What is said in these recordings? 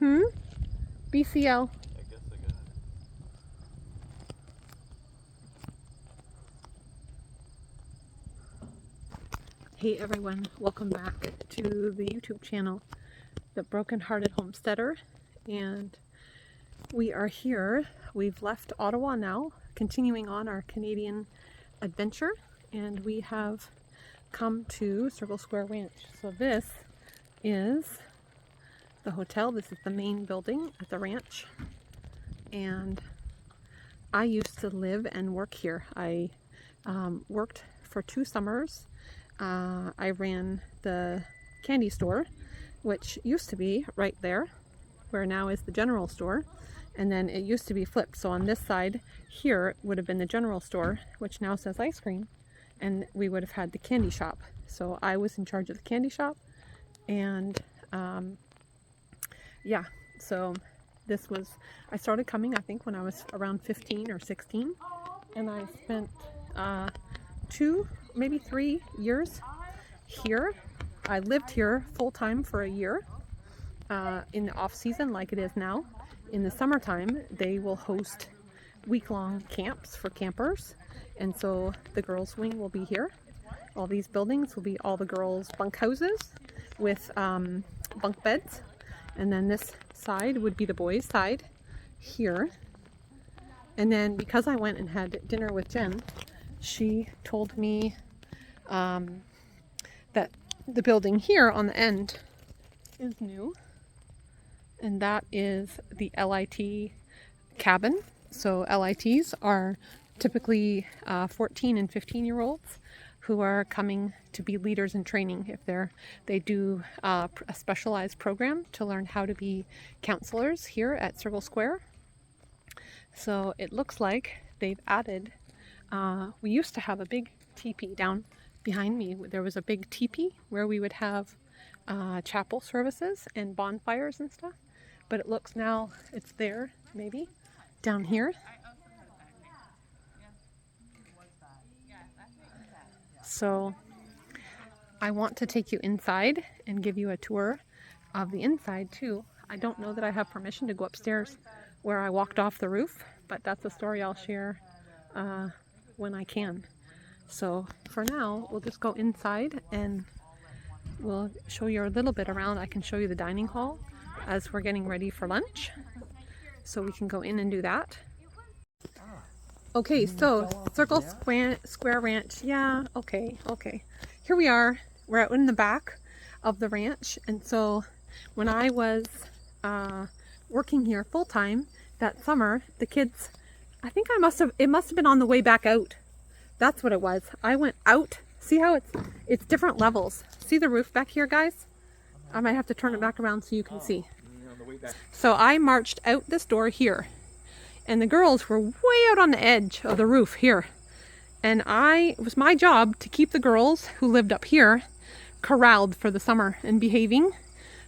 BCL. I guess I got it. Hey everyone, welcome back to the YouTube channel, The Broken Hearted Homesteader, and we are here. We've left Ottawa now, continuing on our Canadian adventure, and we have come to Circle Square Ranch. So this is the hotel. This is the main building at the ranch, and I used to live and work here. I worked for 2 summers. I ran the candy store, which used to be right there, where now is the general store, and then it used to be flipped. So on this side here would have been the general store, which now says ice cream, and we would have had the candy shop. So I was in charge of the candy shop, and yeah, so this was, I started coming I think when I was around 15 or 16, and I spent 2, maybe 3 years here. I lived here full-time for a year in the off-season like it is now. In the summertime they will host week-long camps for campers, and so the girls' wing will be here. All these buildings will be all the girls' bunk houses with bunk beds, and then this side would be the boys' side here. And then because I went and had dinner with Jen, she told me that the building here on the end is new, and that is the LIT cabin. So LITs are typically 14 and 15-year-olds who are coming to be leaders in training. If they do a specialized program to learn how to be counselors here at Circle Square. So it looks like they've added, we used to have a big teepee down behind me. There was a big teepee where we would have chapel services and bonfires and stuff, but it looks now it's there maybe down here. So I want to take you inside and give you a tour of the inside too. I don't know that I have permission to go upstairs where I walked off the roof, but that's a story I'll share when I can. So for now, we'll just go inside and we'll show you a little bit around. I can show you the dining hall as we're getting ready for lunch, so we can go in and do that. Okay, so Circle Square Ranch. Yeah, okay. Here we are. We're out in the back of the ranch, and so when I was working here full time that summer, the kids, I think it must have been on the way back out. That's what it was. I went out. See how it's different levels. See the roof back here, guys? I might have to turn it back around so you can see. So I marched out this door here, and the girls were way out on the edge of the roof here. And it was my job to keep the girls who lived up here corralled for the summer and behaving.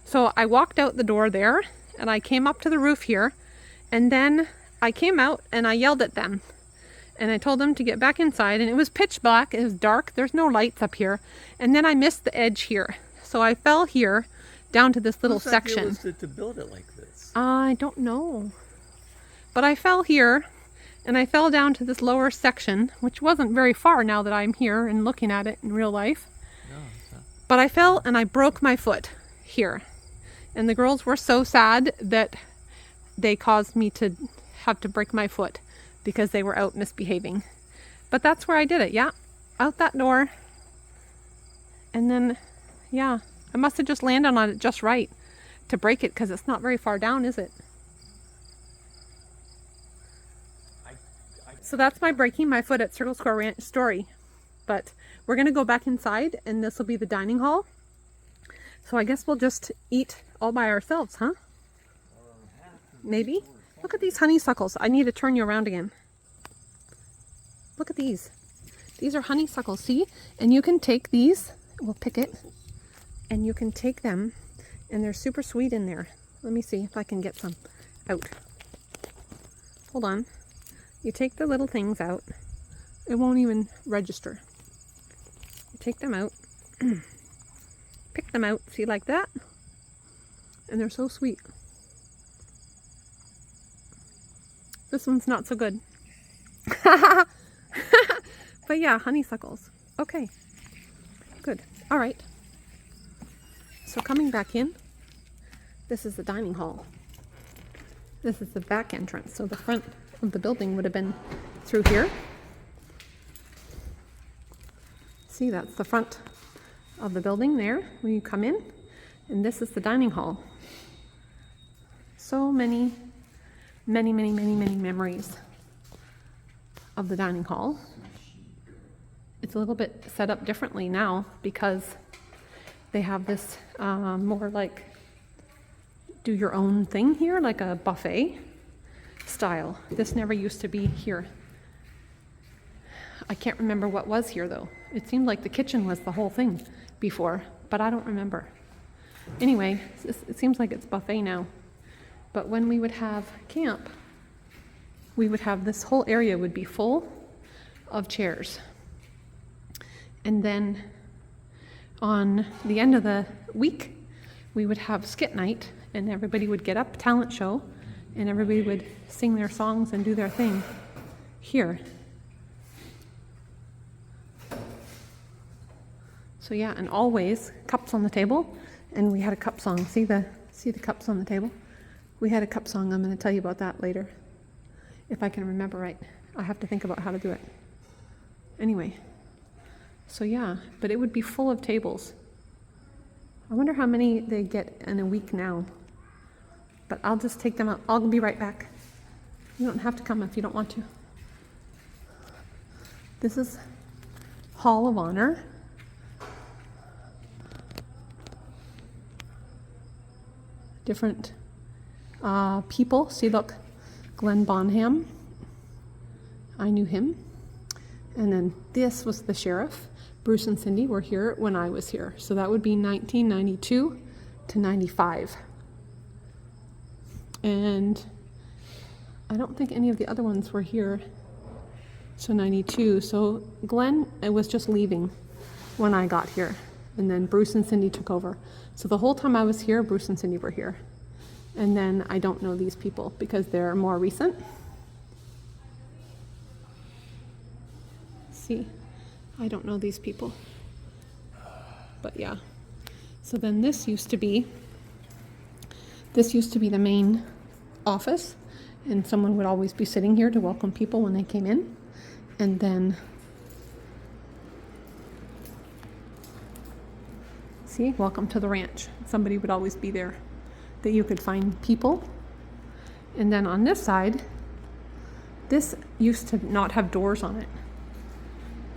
So I walked out the door there, and I came up to the roof here, and then I came out and I yelled at them. And I told them to get back inside, and it was pitch black, it was dark, there's no lights up here. And then I missed the edge here. So I fell here down to this little section. Whose idea was it to build it like this? I don't know. But I fell here, and I fell down to this lower section, which wasn't very far now that I'm here and looking at it in real life. No, it's not. But I fell and I broke my foot here. And the girls were so sad that they caused me to have to break my foot because they were out misbehaving. But that's where I did it, yeah. Out that door. And then, yeah, I must have just landed on it just right to break it, because it's not very far down, is it? So that's my breaking my foot at Circle Square Ranch story. But we're going to go back inside, and this will be the dining hall. So I guess we'll just eat all by ourselves, huh? Maybe? Look at these honeysuckles. I need to turn you around again. Look at these. These are honeysuckles, see? And you can take these, we'll pick it, and you can take them, and they're super sweet in there. Let me see if I can get some out. Hold on. You take the little things out. It won't even register. You take them out. Pick them out, see, like that? And they're so sweet. This one's not so good. But yeah, honeysuckles. Okay, good. All right. So coming back in, this is the dining hall. This is the back entrance. So the front of the building would have been through here. See, that's the front of the building there when you come in. And this is the dining hall. So many memories of the dining hall. It's a little bit set up differently now because they have this more like do your own thing here, like a buffet style. This never used to be here. I can't remember what was here though. It seemed like the kitchen was the whole thing before, but I don't remember. Anyway, it seems like it's buffet now. But when we would have camp, we would have this whole area would be full of chairs. And then on the end of the week, we would have skit night, and everybody would get up, talent show, and everybody would sing their songs and do their thing here. So yeah, and always cups on the table, and we had a cup song. See the cups on the table? We had a cup song. I'm going to tell you about that later, if I can remember right. I have to think about how to do it. Anyway, so yeah, but it would be full of tables. I wonder how many they get in a week now. But I'll just take them out. I'll be right back. You don't have to come if you don't want to. This is Hall of Honor. Different people. See, look, Glenn Bonham. I knew him. And then this was the sheriff. Bruce and Cindy were here when I was here. So that would be 1992 to 95. And I don't think any of the other ones were here. So 92. So Glenn was just leaving when I got here. And then Bruce and Cindy took over. So the whole time I was here, Bruce and Cindy were here. And then I don't know these people because they're more recent. See, I don't know these people. But yeah. So then this used to be the main office, and someone would always be sitting here to welcome people when they came in. And then see, welcome to the ranch. Somebody would always be there that you could find people. And then on this side, this used to not have doors on it.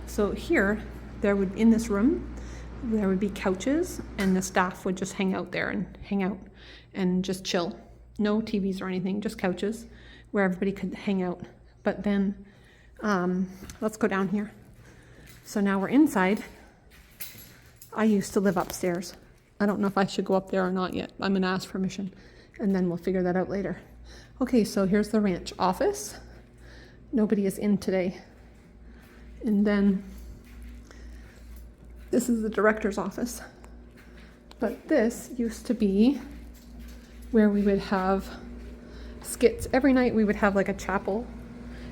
So here, in this room, there would be couches, and the staff would just hang out there and hang out and just chill. No TVs or anything, just couches where everybody could hang out. But then, let's go down here. So now we're inside. I used to live upstairs. I don't know if I should go up there or not yet. I'm gonna ask permission, and then we'll figure that out later. Okay, so here's the ranch office. Nobody is in today. And then this is the director's office. But this used to be where we would have skits. Every night we would have like a chapel.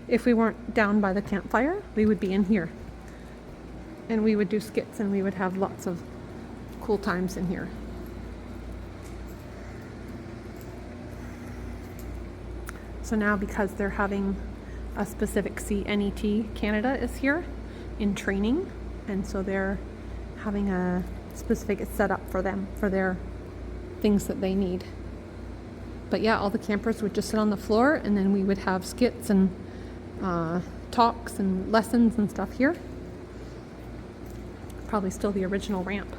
If we weren't down by the campfire, we would be in here. And we would do skits, and we would have lots of cool times in here. So now, because they're having a specific CNET, Canada is here in training, and so they're having a specific setup for them, for their things that they need. But yeah, all the campers would just sit on the floor, and then we would have skits and talks and lessons and stuff here. Probably still the original ramp.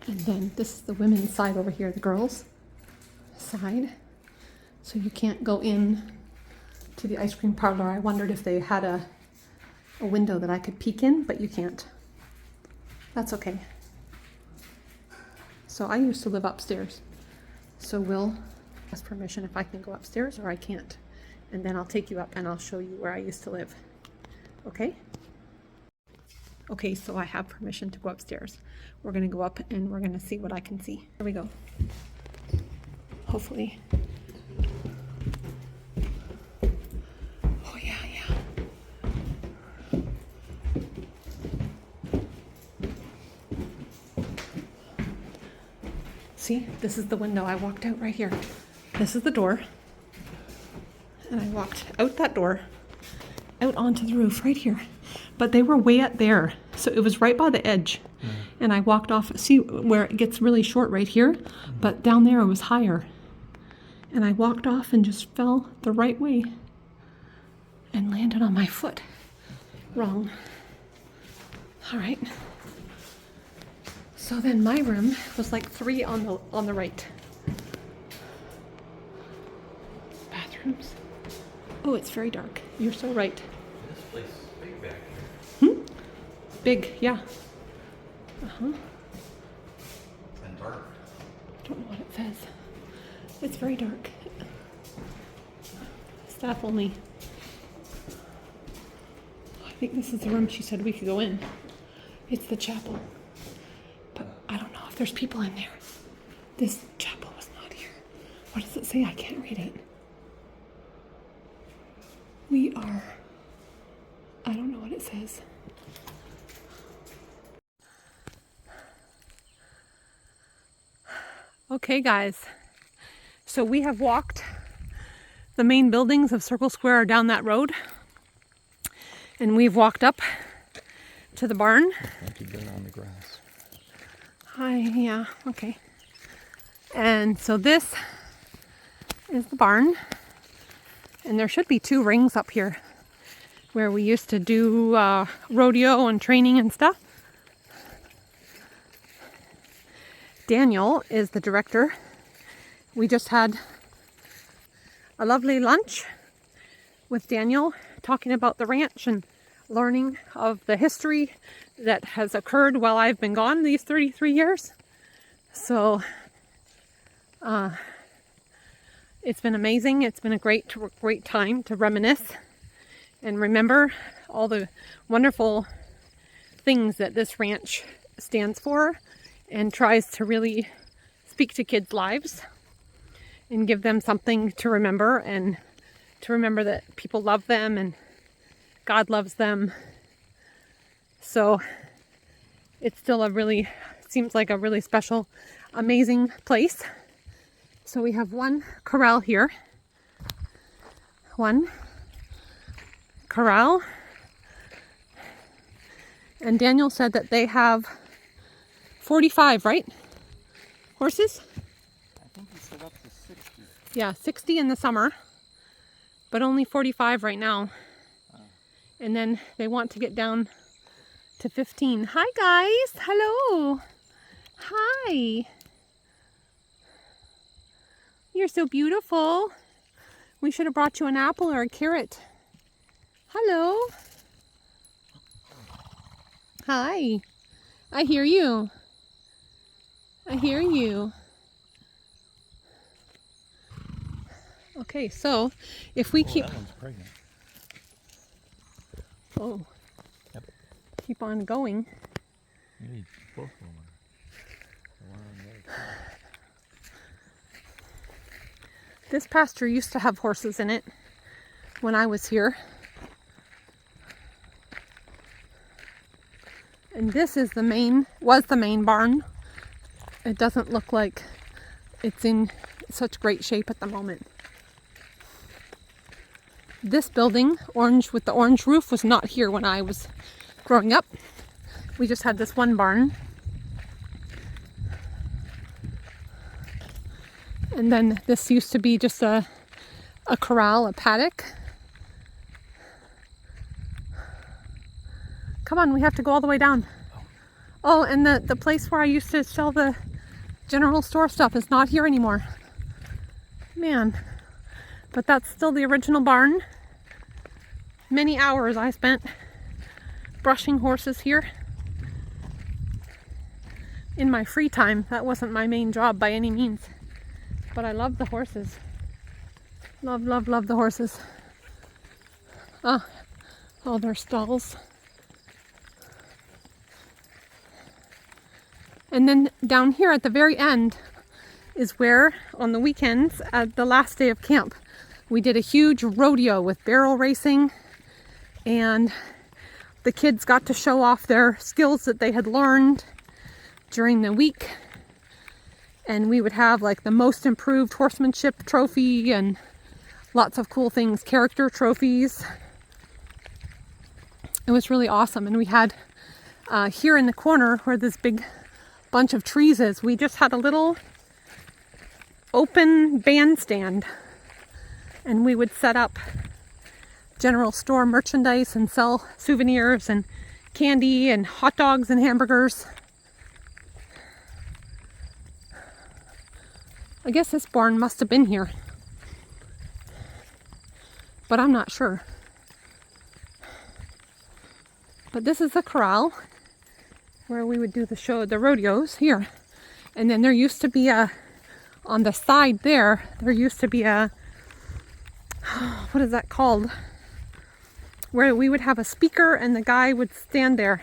And then this is the women's side over here, the girls' side. So you can't go in to the ice cream parlor. I wondered if they had a window that I could peek in, but you can't. That's okay. So I used to live upstairs. So we'll ask permission if I can go upstairs or I can't. And then I'll take you up and I'll show you where I used to live. Okay? Okay, so I have permission to go upstairs. We're gonna go up and we're gonna see what I can see. Here we go. Hopefully. Oh yeah, yeah. See, this is the window. I walked out right here. This is the door. And I walked out that door, out onto the roof right here. But they were way up there. So it was right by the edge. And I walked off, see where it gets really short right here? But down there it was higher. And I walked off and just fell the right way and landed on my foot. Wrong. All right. So then my room was like 3 on the right. Bathrooms. Oh, it's very dark. You're so right. This place is big back here. Big, yeah. Uh-huh. And dark. Don't know what it says. It's very dark. Staff only. I think this is the room she said we could go in. It's the chapel. But I don't know if there's people in there. This chapel was not here. What does it say? I can't read it. We are... I don't know what it says. Okay, guys. So we have walked the main buildings of Circle Square down that road. And we've walked up to the barn. Thank you, they're on the grass. Hi, yeah, okay. And so this is the barn. And there should be 2 rings up here where we used to do rodeo and training and stuff. Daniel is the director. We just had a lovely lunch with Daniel talking about the ranch and learning of the history that has occurred while I've been gone these 33 years. So it's been amazing. It's been a great time to reminisce and remember all the wonderful things that this ranch stands for and tries to really speak to kids' lives and give them something to remember, and to remember that people love them and God loves them. So it's still seems like a really special, amazing place. So we have one corral here. One corral. And Daniel said that they have 45, right? Horses? I think he said up to 60. Yeah, 60 in the summer, but only 45 right now. And then they want to get down to 15. Hi guys, hello. Hi. You're so beautiful. We should have brought you an apple or a carrot. Hello. Hi. I hear you. I hear you. Okay, so if we keep... That one's pregnant. Oh. Yep. Keep on going. You need both of them. The one on the other side. This pasture used to have horses in it when I was here. And this is was the main barn. It doesn't look like it's in such great shape at the moment. This building, orange with the orange roof, was not here when I was growing up. We just had this one barn. And then this used to be just a corral, a paddock. Come on, we have to go all the way down. Oh, and the place where I used to sell the general store stuff is not here anymore. Man. But that's still the original barn. Many hours I spent brushing horses here. In my free time. That wasn't my main job by any means. But I love the horses. Love, love, love the horses. Oh, their stalls. And then down here at the very end is where, on the weekends, at the last day of camp, we did a huge rodeo with barrel racing, and the kids got to show off their skills that they had learned during the week. And we would have like the most improved horsemanship trophy and lots of cool things, character trophies. It was really awesome. And we had here in the corner where this big bunch of trees is, we just had a little open bandstand, and we would set up general store merchandise and sell souvenirs and candy and hot dogs and hamburgers. I guess this barn must have been here, but I'm not sure. But this is the corral where we would do the rodeos here. And then there used to be on the side there used to be what is that called? Where we would have a speaker and the guy would stand there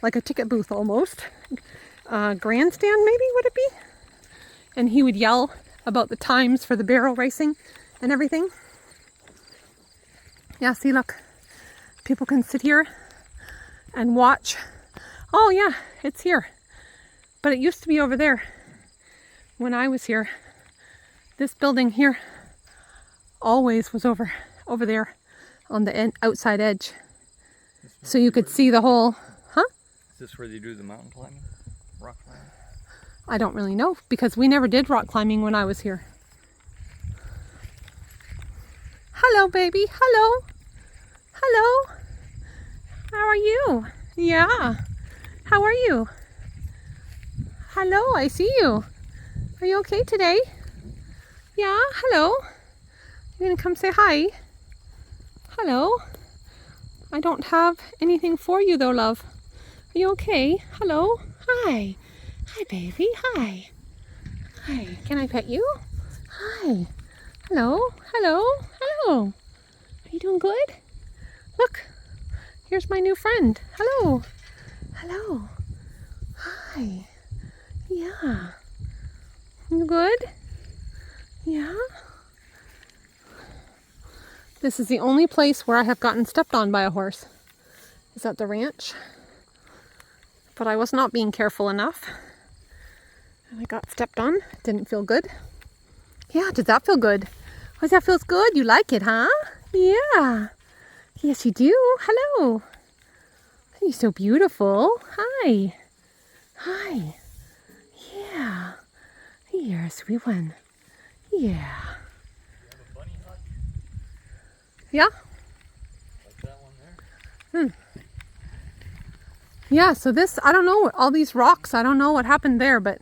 like a ticket booth almost. Grandstand maybe, would it be? And he would yell about the times for the barrel racing and everything. Yeah, see, look. People can sit here and watch. Oh yeah, it's here. But it used to be over there when I was here. This building here always was over there on the outside edge. So you could see the whole, huh? Is this where they do the mountain climbing? Rock climbing? I don't really know, because we never did rock climbing when I was here. Hello, baby. Hello. Hello. How are you? Yeah. How are you? Hello, I see you. Are you okay today? Yeah, hello. You gonna come say hi? Hello. I don't have anything for you though, love. Are you okay? Hello. Hi. Hi, baby. Hi. Hi. Can I pet you? Hi. Hello. Hello. Hello. Are you doing good? Look. Here's my new friend. Hello. Hello. Hi. Yeah. You good? Yeah. This is the only place where I have gotten stepped on by a horse. Is at the ranch. But I was not being careful enough. And I got stepped on. It didn't feel good. Yeah, does that feel good? Oh, that feels good? You like it, huh? Yeah. Yes, you do. Hello. You're so beautiful. Hi. Hi. Yeah. You're a sweet one. Yeah. You have a bunny hut? Yeah? Like that one there? Yeah, so this, I don't know, all these rocks, I don't know what happened there, but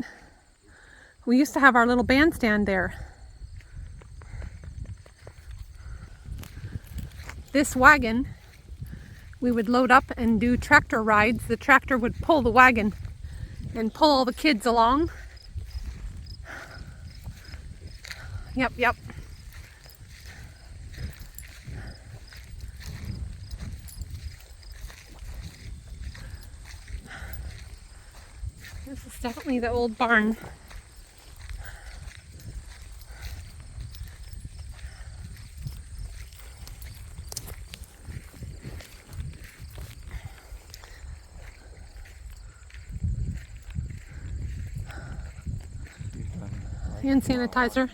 we used to have our little bandstand there. This wagon, we would load up and do tractor rides. The tractor would pull the wagon and pull all the kids along. Yep, yep. This is definitely the old barn. Hand sanitizer.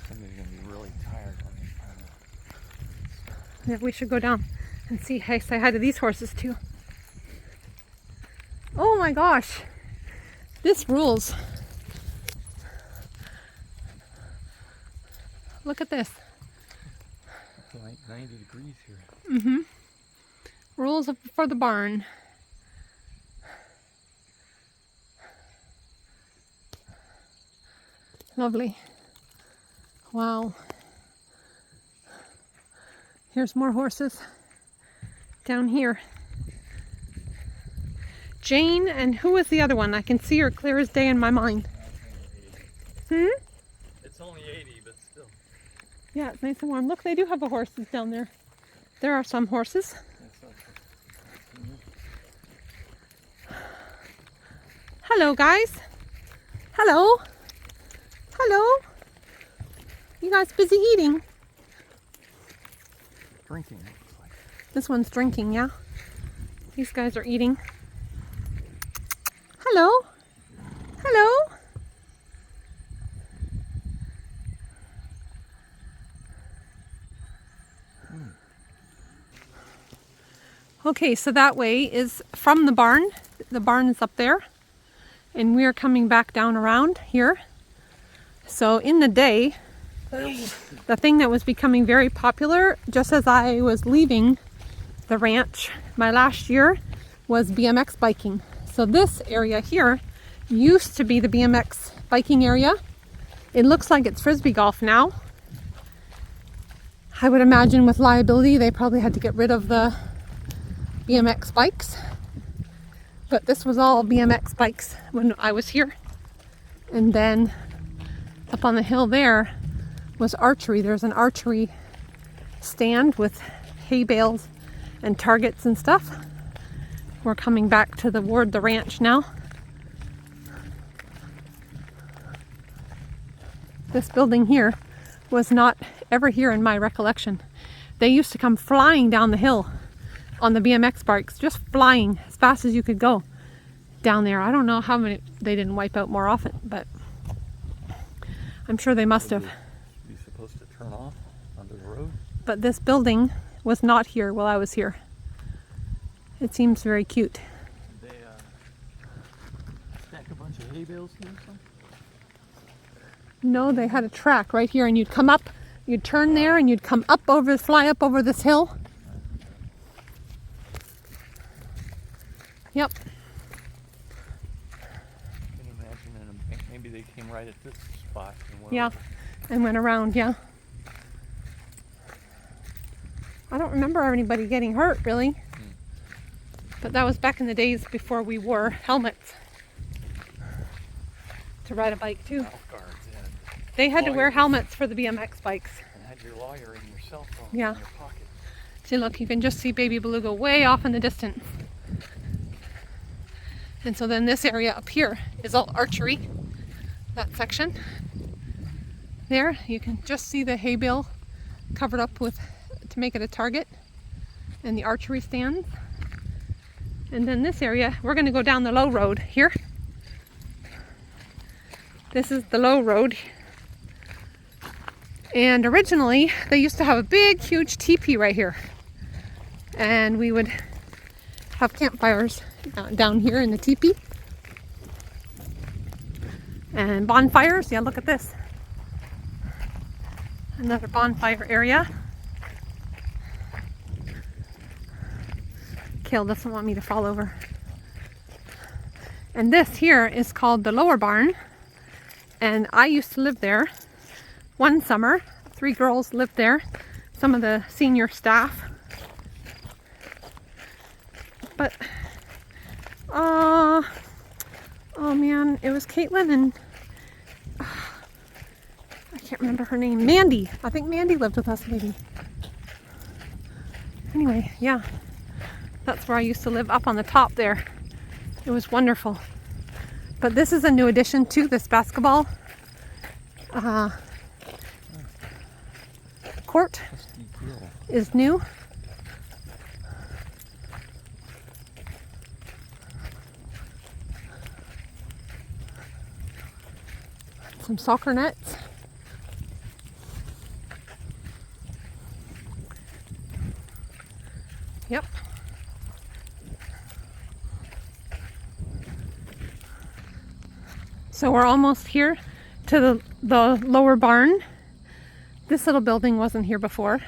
Somebody's gonna be really tired when they find out. Yeah, we should go down and say hi to these horses too. Oh my gosh, this rules. Look at this. It's like 90 degrees here. Mm-hmm. Rules for the barn. Lovely. Wow. Here's more horses down here. Jane, and who was the other one? I can see her clear as day in my mind. It's only 80, but still. Yeah, it's nice and warm. Look, they do have horses down there. There are some horses. Hello, guys. Hello. Hello. You guys busy eating? Drinking, it looks like. This one's drinking, yeah? These guys are eating. Hello. Hello. Okay, so that way is from the barn. The barn is up there. And we are coming back down around here. So in the day, the thing that was becoming very popular just as I was leaving the ranch my last year was BMX biking. So this area here used to be the BMX biking area. It looks like it's frisbee golf now. I would imagine with liability they probably had to get rid of the BMX bikes. But this was all BMX bikes when I was here. And then up on the hill there was archery. There's an archery stand with hay bales and targets and stuff. We're coming back to the ranch now. This building here was not ever here in my recollection. They used to come flying down the hill on the BMX bikes, just flying as fast as you could go down there. I don't know how many they didn't wipe out more often, but I'm sure they must have. You're supposed to turn off onto the road? But this building was not here while I was here. It seems very cute. Did they stack a bunch of hay bales here or something? No, they had a track right here, and you'd come up, you'd turn there, and you'd come up over, fly up over this hill. Yep. Can you imagine maybe they came right at this spot and went Yeah, over. and went around, yeah. I don't remember anybody getting hurt, really. But that was back in the days before we wore helmets to ride a bike, too. Mouth guards and They had to wear lawyers. helmets for the BMX bikes. And had your lawyer and your cell phone Yeah. in your pocket. See, look, you can just see Baby Beluga way off in the distance. And so then this area up here is all archery, that section. There, you can just see the hay bale covered up with, to make it a target, and the archery stands. And then this area, we're going to go down the low road here. This is the low road. And originally, they used to have a big, huge teepee right here. And we would have campfires down here in the teepee. And bonfires. Yeah, look at this. Another bonfire area. Kale doesn't want me to fall over. And this here is called the lower barn. And I used to live there one summer. 3 girls lived there. Some of the senior staff. But, oh man, it was Caitlin and, I can't remember her name. Mandy. I think Mandy lived with us maybe. Anyway, yeah. That's where I used to live, up on the top there. It was wonderful. But this is a new addition to this basketball court. Is new. Some soccer nets. Yep. So we're almost here to the lower barn. This little building wasn't here before.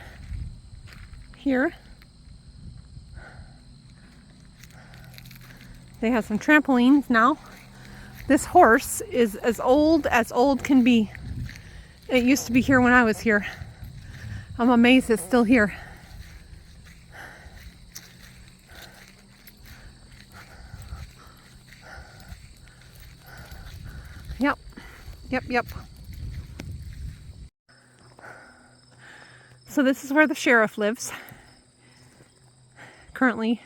Here. They have some trampolines now. This horse is as old can be. It used to be here when I was here. I'm amazed it's still here. Yep. So this is where the sheriff lives. Currently,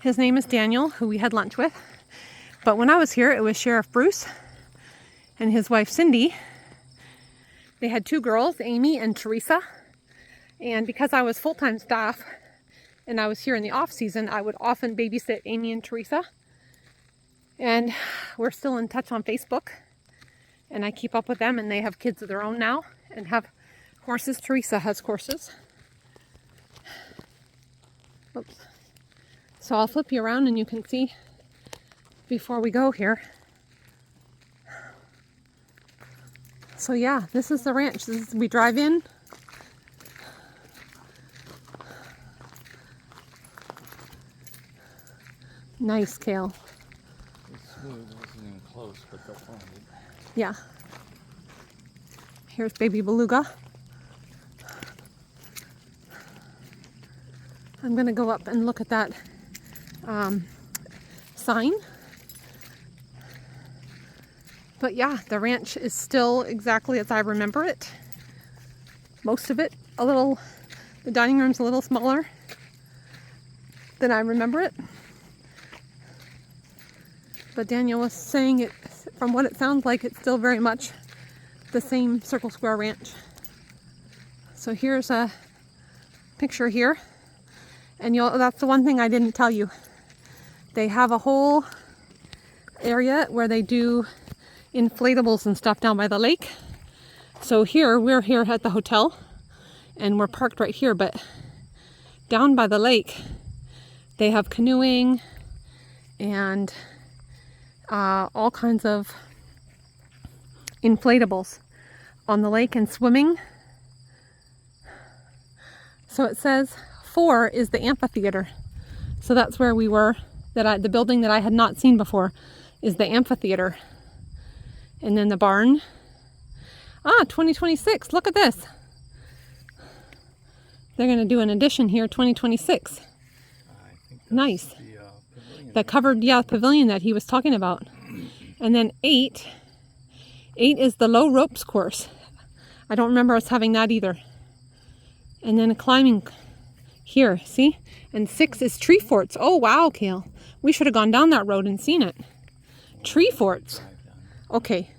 his name is Daniel, who we had lunch with. But when I was here, it was Sheriff Bruce and his wife Cindy. They had 2 girls, Amy and Teresa. And because I was full-time staff and I was here in the off season, I would often babysit Amy and Teresa. And we're still in touch on Facebook. And I keep up with them, and they have kids of their own now and have horses. Teresa has horses. Oops. So I'll flip you around and you can see before we go here. So yeah, this is the ranch. We drive in. Nice, Kale. It's smooth. It wasn't even close, but they'll find it. Yeah. Here's baby beluga. I'm going to go up and look at that sign. But yeah, the ranch is still exactly as I remember it. Most of it, the dining room's a little smaller than I remember it. But Daniel was saying it, from what it sounds like, it's still very much the same Circle Square Ranch. So here's a picture here. And that's the one thing I didn't tell you. They have a whole area where they do inflatables and stuff down by the lake. So we're here at the hotel and we're parked right here, but down by the lake they have canoeing and all kinds of inflatables on the lake and swimming. So it says 4 is the amphitheater. So that's where we were. The building that I had not seen before is the amphitheater. And then the barn. 2026. Look at this. They're going to do an addition here, 2026. I think nice. The pavilion. The covered, pavilion that he was talking about. And then 8 is the low ropes course. I don't remember us having that either. And then a climbing here, see? And 6 is tree forts. Oh, wow, Kale. We should have gone down that road and seen it. Tree forts. Okay,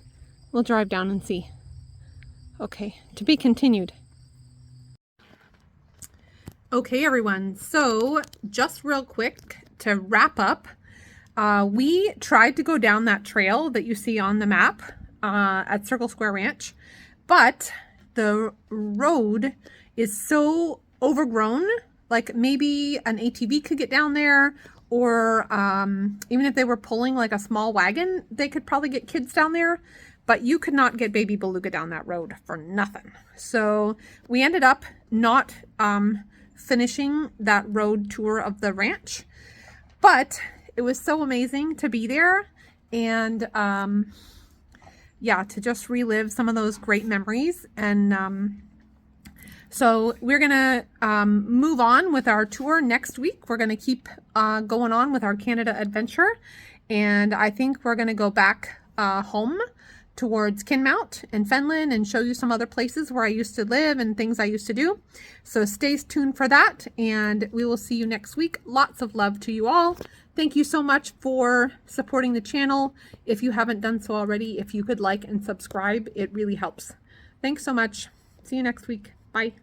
we'll drive down and see. Okay, to be continued. Okay, everyone. So just real quick to wrap up, we tried to go down that trail that you see on the map at Circle Square Ranch, but the road is so overgrown, like maybe an ATV could get down there, or even if they were pulling like a small wagon, they could probably get kids down there, but you could not get baby beluga down that road for nothing. So we ended up not finishing that road tour of the ranch, but it was so amazing to be there and yeah, to just relive some of those great memories. And so we're gonna move on with our tour next week. We're gonna keep going on with our Canada adventure, and I think we're gonna go back home towards Kinmount and Fenland and show you some other places where I used to live and things I used to do. So stay tuned for that, and we will see you next week. Lots of love to you all. Thank you so much for supporting the channel. If you haven't done so already, if you could like and subscribe, it really helps. Thanks so much. See you next week. Bye.